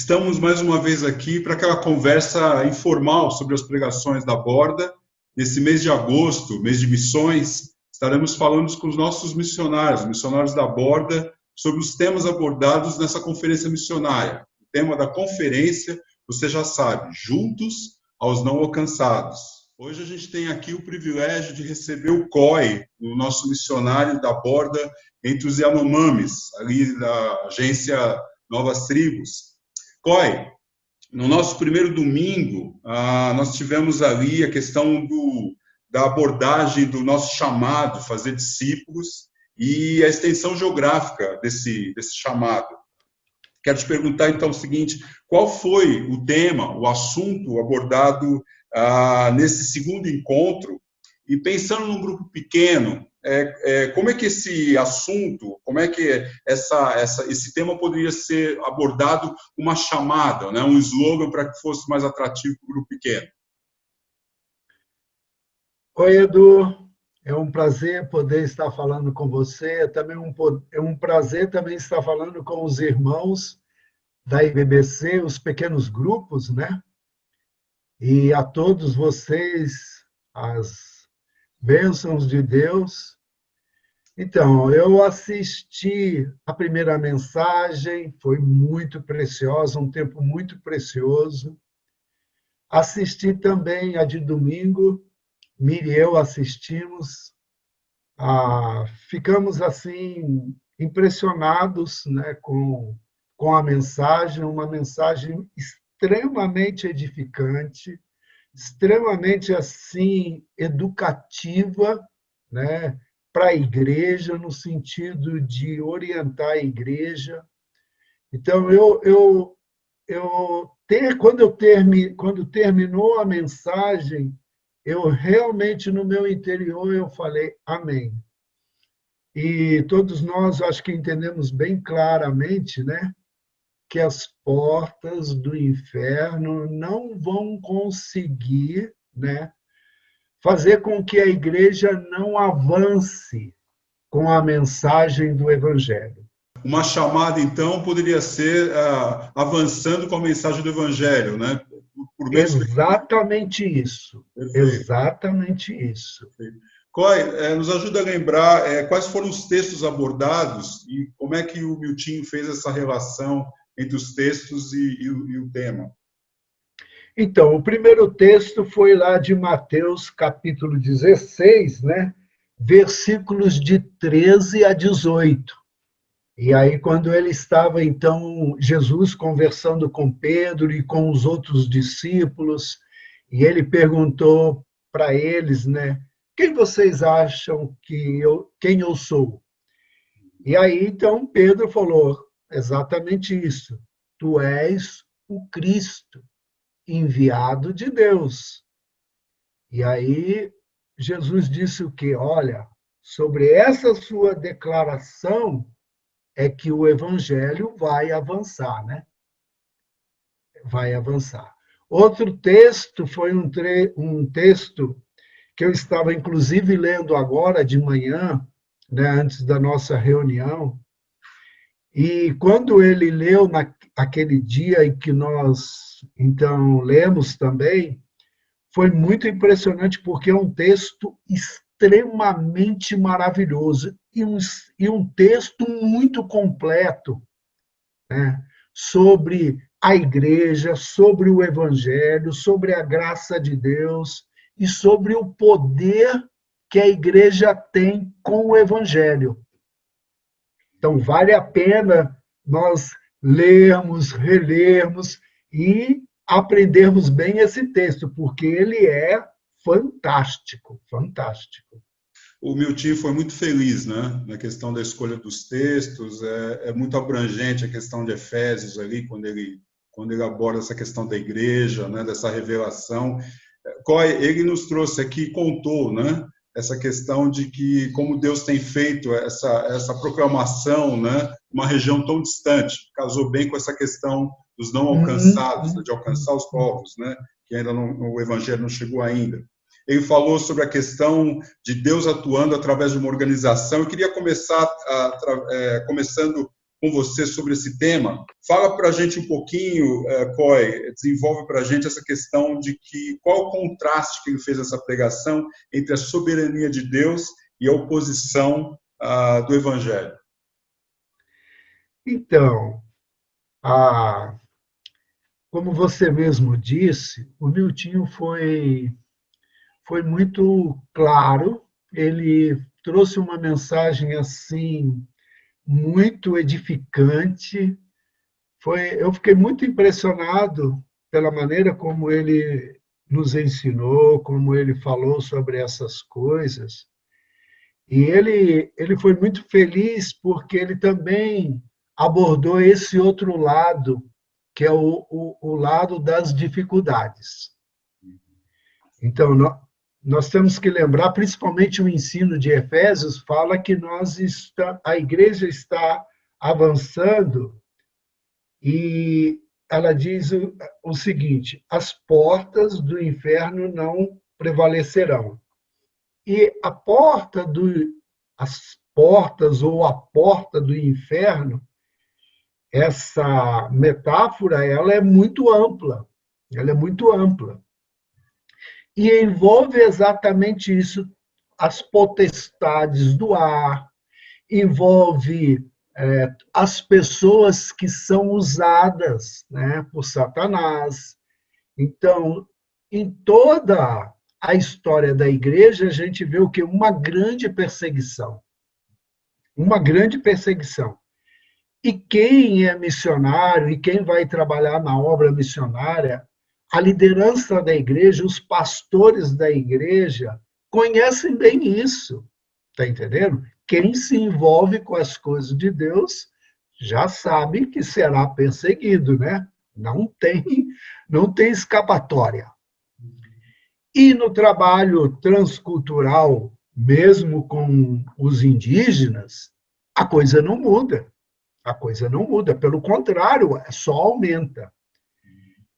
Estamos mais uma vez aqui para aquela conversa informal sobre as pregações da Borda. Nesse mês de agosto, mês de missões, estaremos falando com os nossos missionários da Borda, sobre os temas abordados nessa conferência missionária. O tema da conferência, você já sabe, juntos aos não alcançados. Hoje a gente tem aqui o privilégio de receber o COI, o nosso missionário da Borda entre os Yanomamis, ali da agência Novas Tribos. COI, no nosso primeiro domingo, nós tivemos ali a questão da abordagem do nosso chamado, fazer discípulos, e a extensão geográfica desse chamado. Quero te perguntar, então, o seguinte: qual foi o tema, o assunto abordado nesse segundo encontro? E pensando num grupo pequeno, como é que esse assunto, como é que esse tema poderia ser abordado, uma chamada, né, um slogan para que fosse mais atrativo para o grupo pequeno? Oi, Edu. É um prazer poder estar falando com você. É um prazer também estar falando com os irmãos da IBBC, os pequenos grupos, né? E a todos vocês, as bênçãos de Deus. Então, eu assisti a primeira mensagem, foi muito preciosa, um tempo muito precioso. Assisti também a de domingo, Miri e eu assistimos. Ficamos assim impressionados, né, com a mensagem, uma mensagem extremamente edificante, extremamente assim educativa, né, para a igreja, no sentido de orientar a igreja. Então, quando terminou a mensagem, eu realmente, no meu interior, eu falei, amém. E todos nós, acho que entendemos bem claramente, né, que as portas do inferno não vão conseguir, né, fazer com que a igreja não avance com a mensagem do Evangelho. Uma chamada, então, poderia ser avançando com a mensagem do Evangelho, né? Exatamente isso. Perfeito. Exatamente isso. COI, nos ajuda a lembrar quais foram os textos abordados e como é que o Miltinho fez essa relação entre os textos e o tema. Então, o primeiro texto foi lá de Mateus, capítulo 16, né? Versículos de 13 a 18. E aí, quando ele estava, então, Jesus conversando com Pedro e com os outros discípulos, e ele perguntou para eles, né? Quem vocês acham quem eu sou? E aí, então, Pedro falou exatamente isso. Tu és o Cristo, enviado de Deus. E aí, Jesus disse o quê? Olha, sobre essa sua declaração é que o evangelho vai avançar, né? Vai avançar. Outro texto foi um texto que eu estava, inclusive, lendo agora de manhã, né, antes da nossa reunião, e quando ele leu naquele dia em que nós, então, lemos também, foi muito impressionante, porque é um texto extremamente maravilhoso e um texto muito completo, né, sobre a igreja, sobre o evangelho, sobre a graça de Deus e sobre o poder que a igreja tem com o evangelho. Então, vale a pena nós lermos, relermos e aprendermos bem esse texto, porque ele é fantástico, fantástico. O Miltinho foi muito feliz, né, na questão da escolha dos textos, é muito abrangente a questão de Efésios ali, quando ele aborda essa questão da igreja, né, dessa revelação. Ele nos trouxe aqui, contou, né, essa questão de que, como Deus tem feito essa proclamação, né, uma região tão distante, casou bem com essa questão dos não alcançados, de alcançar os povos, né, que ainda o evangelho não chegou ainda. Ele falou sobre a questão de Deus atuando através de uma organização. Eu queria começar começando com você sobre esse tema. Fala para a gente um pouquinho, Coy, desenvolve para a gente essa questão de qual o contraste que ele fez nessa pregação entre a soberania de Deus e a oposição do Evangelho. Então, como você mesmo disse, o Miltinho foi muito claro, ele trouxe uma mensagem assim muito edificante. Eu fiquei muito impressionado pela maneira como ele nos ensinou, como ele falou sobre essas coisas. E ele foi muito feliz porque ele também abordou esse outro lado, que é o lado das dificuldades. Então, nós temos que lembrar, principalmente o ensino de Efésios, fala que a igreja está avançando e ela diz o seguinte: as portas do inferno não prevalecerão. E as portas ou a porta do inferno, essa metáfora, ela é muito ampla. Ela é muito ampla. E envolve exatamente isso, as potestades do ar, envolve as pessoas que são usadas, né, por Satanás. Então, em toda a história da igreja, a gente vê o que? Uma grande perseguição. Uma grande perseguição. E quem é missionário e quem vai trabalhar na obra missionária, a liderança da igreja, os pastores da igreja, conhecem bem isso. Está entendendo? Quem se envolve com as coisas de Deus já sabe que será perseguido, né? Não tem escapatória. E no trabalho transcultural, mesmo com os indígenas, a coisa não muda. A coisa não muda, pelo contrário, só aumenta.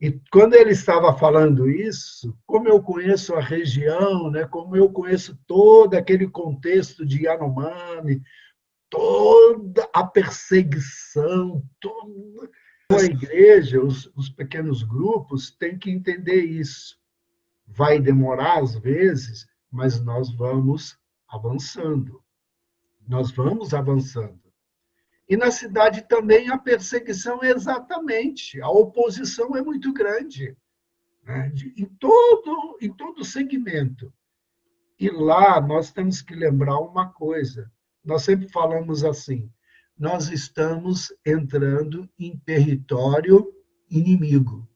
E quando ele estava falando isso, como eu conheço a região, né, como eu conheço todo aquele contexto de Yanomami, toda a perseguição, toda a igreja, os pequenos grupos têm que entender isso. Vai demorar às vezes, mas nós vamos avançando. Nós vamos avançando. E na cidade também a perseguição é exatamente, a oposição é muito grande, né? em todo segmento. E lá nós temos que lembrar uma coisa, nós sempre falamos assim, nós estamos entrando em território inimigo.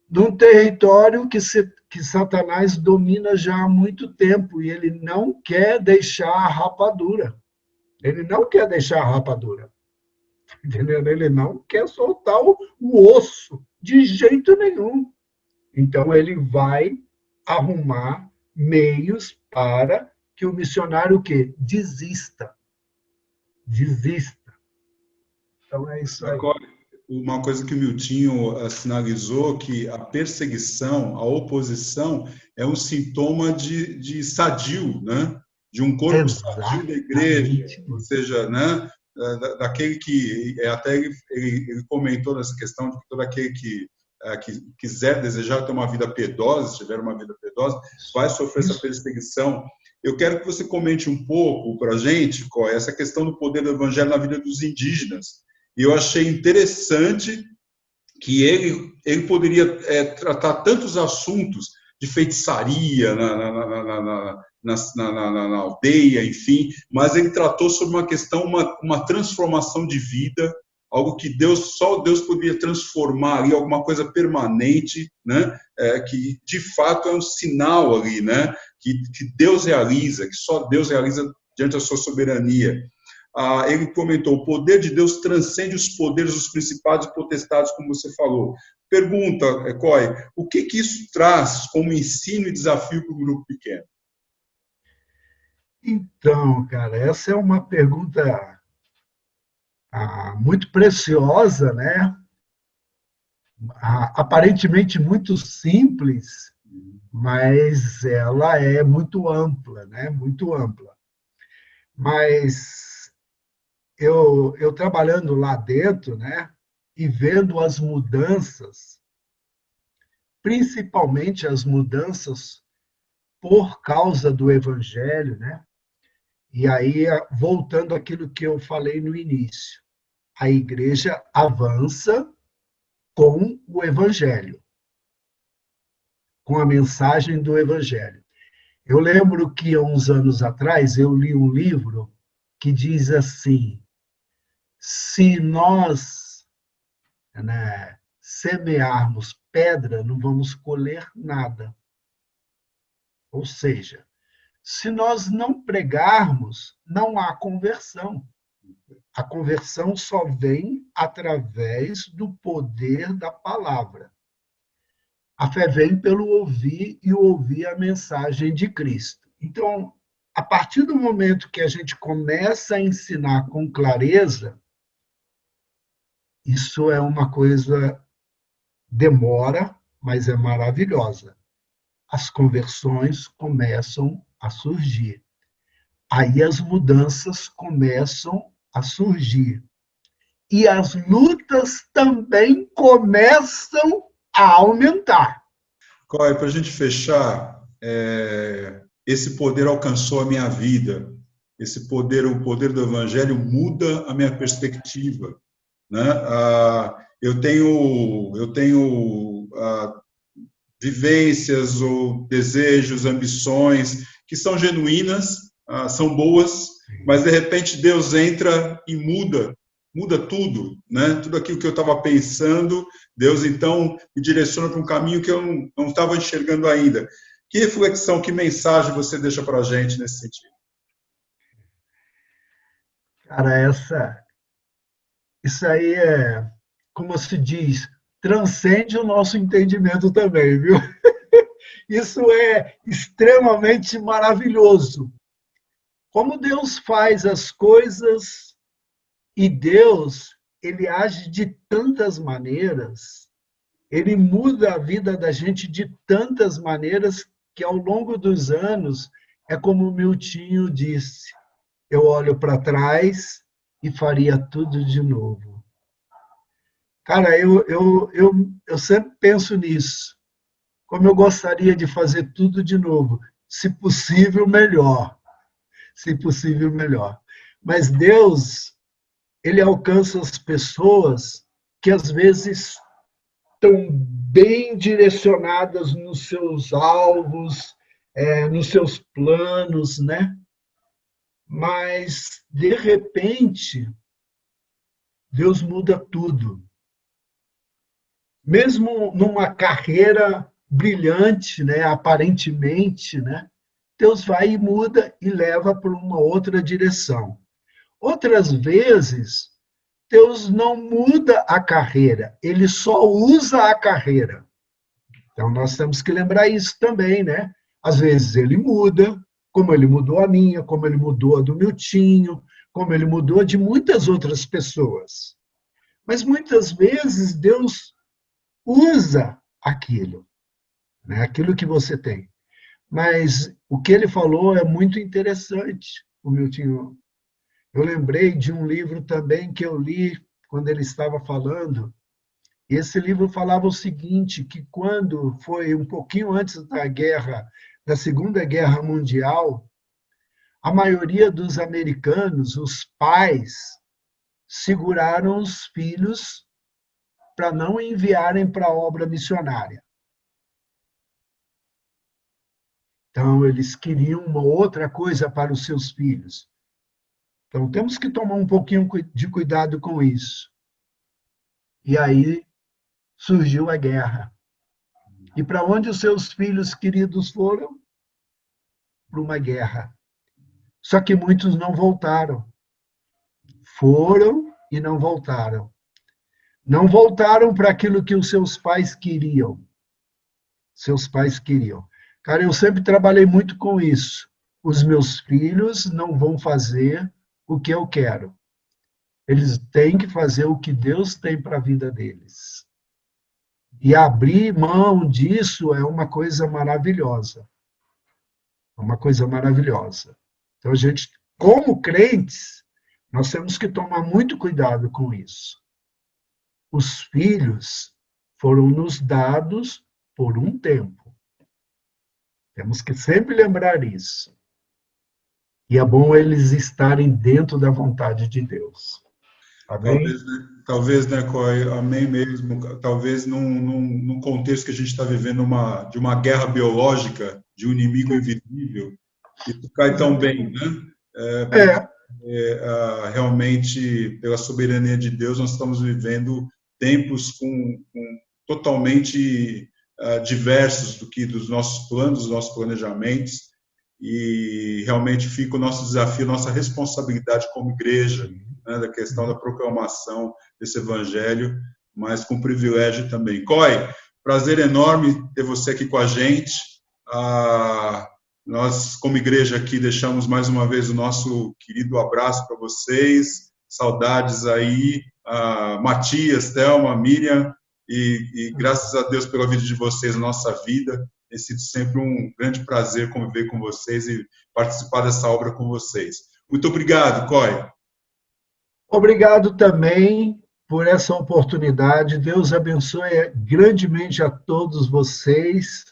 Num território que Satanás domina já há muito tempo e ele não quer deixar a rapadura. Ele não quer deixar a rapadura. Entendeu? Ele não quer soltar o osso de jeito nenhum. Então, ele vai arrumar meios para que o missionário o quê? Desista. Desista. Então, é isso aí. Agora, uma coisa que o Miltinho sinalizou, que a perseguição, a oposição, é um sintoma de sadio, né? De um corpo sadio da igreja, ou seja, né? Daquele que, até ele comentou nessa questão de que todo aquele que quiser, desejar ter uma vida piedosa, se tiver uma vida piedosa, vai sofrer essa perseguição. Eu quero que você comente um pouco para a gente, essa questão do poder do evangelho na vida dos indígenas. E eu achei interessante que ele poderia tratar tantos assuntos de feitiçaria na aldeia, enfim, mas ele tratou sobre uma questão, uma transformação de vida, algo que só Deus poderia transformar ali, alguma coisa permanente, né? Que de fato é um sinal ali, né? Que Deus realiza, que só Deus realiza diante da sua soberania. Ele comentou, o poder de Deus transcende os poderes dos principados e potestades, como você falou. Pergunta, Coy, o que isso traz como ensino e desafio para o grupo pequeno? Então, cara, essa é uma pergunta muito preciosa, né? Aparentemente muito simples, mas ela é muito ampla, né? Muito ampla. Mas eu trabalhando lá dentro, né, e vendo as mudanças, principalmente as mudanças por causa do Evangelho, né? E aí, voltando àquilo que eu falei no início, a igreja avança com o Evangelho, com a mensagem do Evangelho. Eu lembro que há uns anos atrás eu li um livro que diz assim: se nós, né, semearmos pedra, não vamos colher nada. Ou seja, se nós não pregarmos, não há conversão. A conversão só vem através do poder da palavra. A fé vem pelo ouvir e ouvir a mensagem de Cristo. Então, a partir do momento que a gente começa a ensinar com clareza, isso é uma coisa, demora, mas é maravilhosa. As conversões começam a surgir. Aí as mudanças começam a surgir. E as lutas também começam a aumentar. Corey, para a gente fechar, esse poder alcançou a minha vida. Esse poder, o poder do Evangelho, muda a minha perspectiva, né? Eu tenho vivências ou desejos, ambições que são genuínas, são boas, mas de repente Deus entra e muda tudo, né? Tudo aquilo que eu estava pensando, Deus então me direciona para um caminho que eu não estava enxergando ainda. Que reflexão, que mensagem você deixa para a gente nesse sentido? Cara, isso aí é, como se diz, transcende o nosso entendimento também, viu? Isso é extremamente maravilhoso. Como Deus faz as coisas, e Deus, ele age de tantas maneiras, ele muda a vida da gente de tantas maneiras que ao longo dos anos, é como o Miltinho disse, eu olho para trás e faria tudo de novo. Cara, eu sempre penso nisso. Como eu gostaria de fazer tudo de novo, se possível, melhor. Se possível, melhor. Mas Deus, ele alcança as pessoas que às vezes estão bem direcionadas nos seus alvos, nos seus planos, né? Mas, de repente, Deus muda tudo. Mesmo numa carreira brilhante, né, aparentemente, né, Deus vai e muda e leva para uma outra direção. Outras vezes, Deus não muda a carreira, ele só usa a carreira. Então, nós temos que lembrar isso também, né? Às vezes ele muda, como ele mudou a minha, como ele mudou a do Miltinho, como ele mudou a de muitas outras pessoas. Mas muitas vezes Deus usa aquilo, né? Aquilo que você tem. Mas o que ele falou é muito interessante, o Miltinho. Eu lembrei de um livro também que eu li quando ele estava falando. Esse livro falava o seguinte, que quando foi um pouquinho antes da Segunda Guerra Mundial, a maioria dos americanos, os pais, seguraram os filhos para não enviarem para a obra missionária. Então, eles queriam uma outra coisa para os seus filhos. Então, temos que tomar um pouquinho de cuidado com isso. E aí surgiu a guerra. E para onde os seus filhos queridos foram? Para uma guerra. Só que muitos não voltaram. Foram e não voltaram. Não voltaram para aquilo que os seus pais queriam. Seus pais queriam. Cara, eu sempre trabalhei muito com isso. Os meus filhos não vão fazer o que eu quero. Eles têm que fazer o que Deus tem para a vida deles. E abrir mão disso é uma coisa maravilhosa. Uma coisa maravilhosa. Então, a gente, como crentes, Nós temos que tomar muito cuidado com isso. Os filhos foram nos dados por um tempo. Temos que sempre lembrar isso. E é bom eles estarem dentro da vontade de Deus. Amém? Talvez, né, Coy, amém mesmo. Talvez num contexto que a gente está vivendo de uma guerra biológica, de um inimigo invisível, isso cai tão bem, né? Realmente, pela soberania de Deus, nós estamos vivendo tempos totalmente diversos dos nossos planos, dos nossos planejamentos, e realmente fica o nosso desafio, nossa responsabilidade como igreja, né, da questão da proclamação desse evangelho, mas com privilégio também. Coy, prazer enorme ter você aqui com a gente. Nós, como igreja aqui, deixamos mais uma vez o nosso querido abraço para vocês, saudades aí, Matias, Thelma, Miriam, e graças a Deus pela vida de vocês na nossa vida. Tem sido sempre um grande prazer conviver com vocês e participar dessa obra com vocês. Muito obrigado, Coy. Obrigado também por essa oportunidade. Deus abençoe grandemente a todos vocês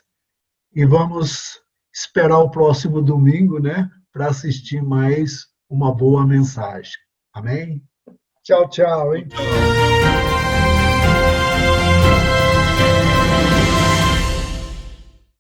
e vamos esperar o próximo domingo, né, para assistir mais uma boa mensagem. Amém? Tchau, tchau, hein?